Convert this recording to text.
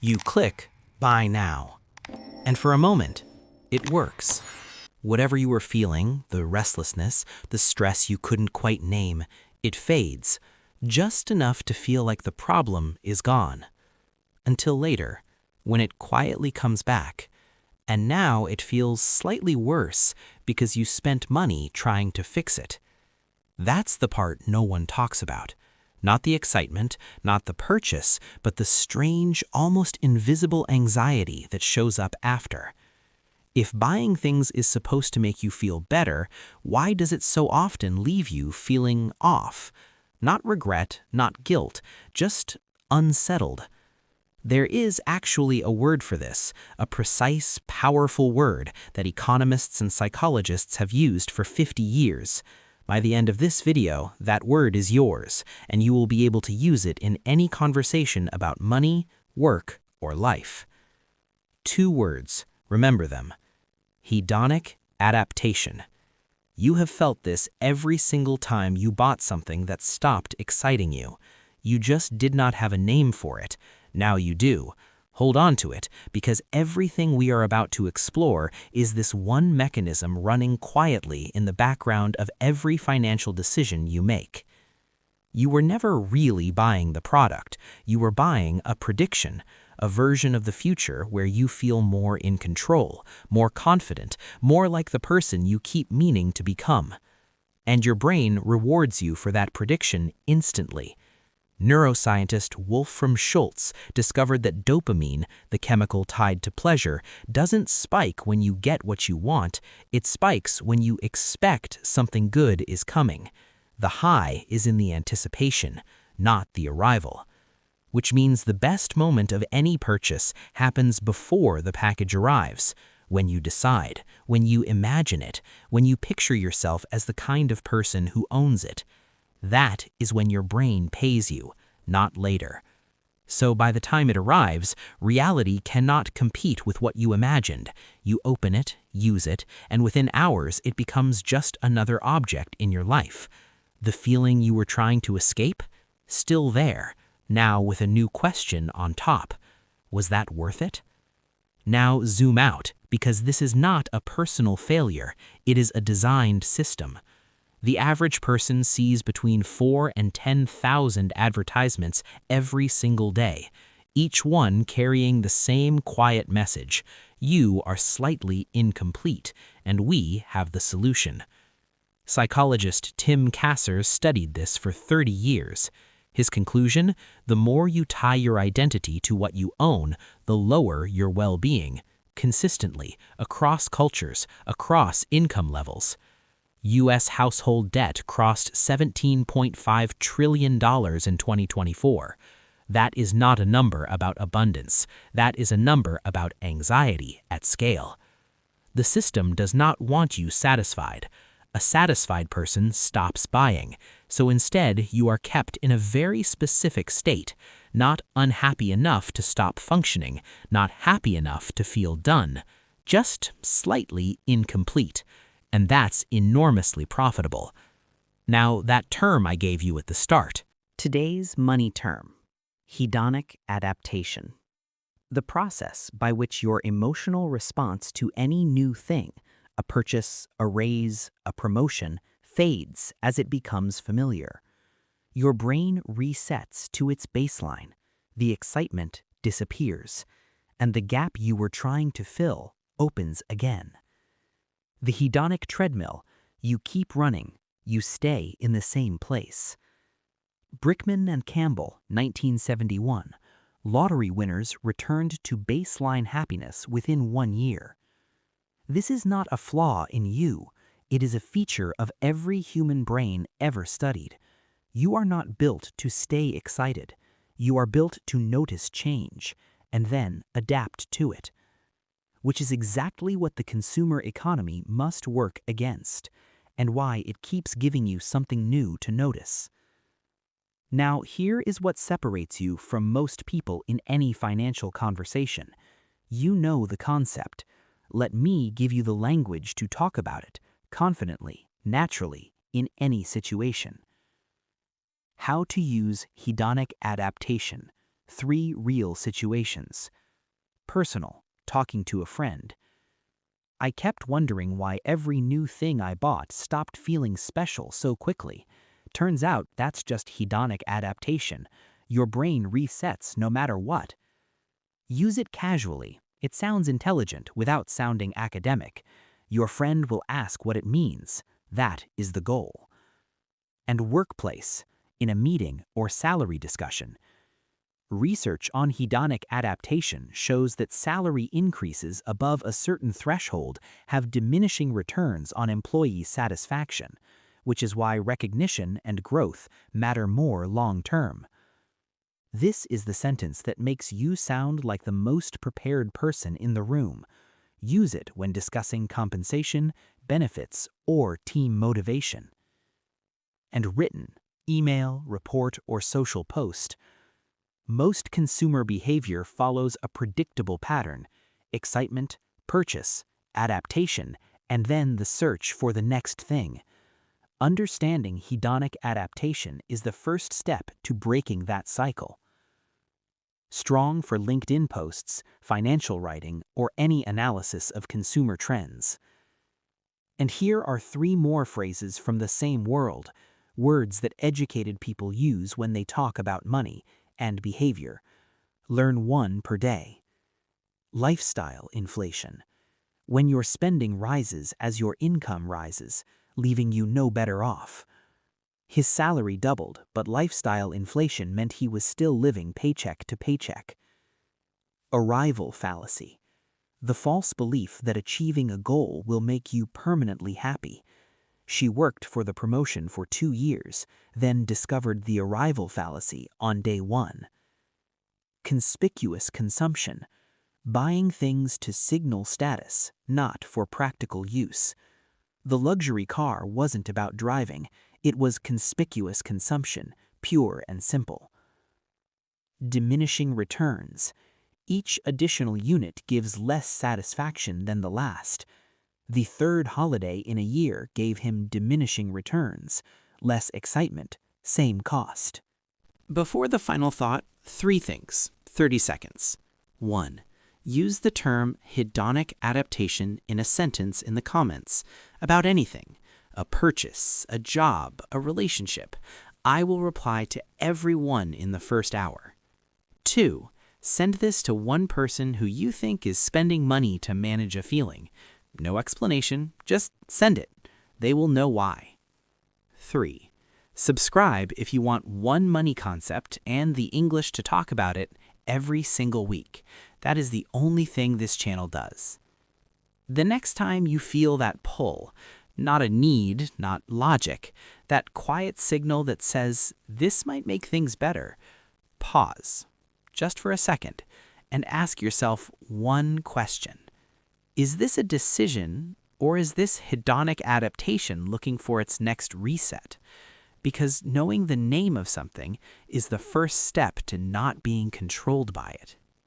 You click Buy Now. And for a moment, it works. Whatever you were feeling, the restlessness, the stress you couldn't quite name, it fades, just enough to feel like the problem is gone. Until later, when it quietly comes back, and now it feels slightly worse because you spent money trying to fix it. That's the part no one talks about. Not the excitement, not the purchase, but the strange, almost invisible anxiety that shows up after. If buying things is supposed to make you feel better, why does it so often leave you feeling off? Not regret, not guilt, just unsettled. There is actually a word for this, a precise, powerful word that economists and psychologists have used for 50 years. By the end of this video, that word is yours, and you will be able to use it in any conversation about money, work, or life. 2 words, remember them. Hedonic adaptation. You have felt this every single time you bought something that stopped exciting you. You just did not have a name for it. Now you do. Hold on to it, because everything we are about to explore is this one mechanism running quietly in the background of every financial decision you make. You were never really buying the product. You were buying a prediction, a version of the future where you feel more in control, more confident, more like the person you keep meaning to become. And your brain rewards you for that prediction instantly. Neuroscientist Wolfram Schultz discovered that dopamine, the chemical tied to pleasure, doesn't spike when you get what you want, it spikes when you expect something good is coming. The high is in the anticipation, not the arrival. Which means the best moment of any purchase happens before the package arrives, when you decide, when you imagine it, when you picture yourself as the kind of person who owns it. That is when your brain pays you, not later. So by the time it arrives, reality cannot compete with what you imagined. You open it, use it, and within hours it becomes just another object in your life. The feeling you were trying to escape? Still there, now with a new question on top. Was that worth it? Now zoom out, because this is not a personal failure, it is a designed system. The average person sees between 4,000 and 10,000 advertisements every single day, each one carrying the same quiet message: you are slightly incomplete, and we have the solution. Psychologist Tim Cassers studied this for 30 years. His conclusion: the more you tie your identity to what you own, the lower your well-being, consistently, across cultures, across income levels. U.S. household debt crossed $17.5 trillion in 2024. That is not a number about abundance. That is a number about anxiety at scale. The system does not want you satisfied. A satisfied person stops buying, so instead you are kept in a very specific state, not unhappy enough to stop functioning, not happy enough to feel done, just slightly incomplete. And that's enormously profitable. Now, that term I gave you at the start. Today's money term, hedonic adaptation. The process by which your emotional response to any new thing, a purchase, a raise, a promotion, fades as it becomes familiar. Your brain resets to its baseline, the excitement disappears, and the gap you were trying to fill opens again. The hedonic treadmill, you keep running, you stay in the same place. Brickman and Campbell, 1971, lottery winners returned to baseline happiness within 1 year. This is not a flaw in you, it is a feature of every human brain ever studied. You are not built to stay excited, you are built to notice change, and then adapt to it. Which is exactly what the consumer economy must work against, and why it keeps giving you something new to notice. Now, here is what separates you from most people in any financial conversation. You know the concept. Let me give you the language to talk about it, confidently, naturally, in any situation. How to use hedonic adaptation, 3 real situations. Personal, talking to a friend. I kept wondering why every new thing I bought stopped feeling special so quickly. Turns out that's just hedonic adaptation. Your brain resets no matter what. Use it casually. It sounds intelligent without sounding academic. Your friend will ask what it means. That is the goal. And workplace, in a meeting or salary discussion. Research on hedonic adaptation shows that salary increases above a certain threshold have diminishing returns on employee satisfaction, which is why recognition and growth matter more long-term. This is the sentence that makes you sound like the most prepared person in the room. Use it when discussing compensation, benefits, or team motivation. And written, email, report, or social post. Most consumer behavior follows a predictable pattern: excitement, purchase, adaptation, and then the search for the next thing. Understanding hedonic adaptation is the first step to breaking that cycle. Strong for LinkedIn posts, financial writing, or any analysis of consumer trends. And here are 3 more phrases from the same world, words that educated people use when they talk about money and behavior. Learn 1 per day. Lifestyle inflation. When your spending rises as your income rises, leaving you no better off. His salary doubled, but lifestyle inflation meant he was still living paycheck to paycheck. Arrival fallacy. The false belief that achieving a goal will make you permanently happy. She worked for the promotion for 2 years, then discovered the arrival fallacy on day 1. Conspicuous consumption. Buying things to signal status, not for practical use. The luxury car wasn't about driving, it was conspicuous consumption, pure and simple. Diminishing returns. Each additional unit gives less satisfaction than the last. The 3rd holiday in a year gave him diminishing returns, less excitement, same cost. Before the final thought, 3 things, 30 seconds. 1. Use the term hedonic adaptation in a sentence in the comments about anything, a purchase, a job, a relationship. I will reply to everyone in the first hour. 2. Send this to 1 person who you think is spending money to manage a feeling. No explanation, just send it. They will know why. 3. Subscribe if you want 1 money concept and the English to talk about it every single week. That is the only thing this channel does. The next time you feel that pull, not a need, not logic, that quiet signal that says this might make things better, pause, just for a second, and ask yourself 1 question. Is this a decision, or is this hedonic adaptation looking for its next reset? Because knowing the name of something is the first step to not being controlled by it.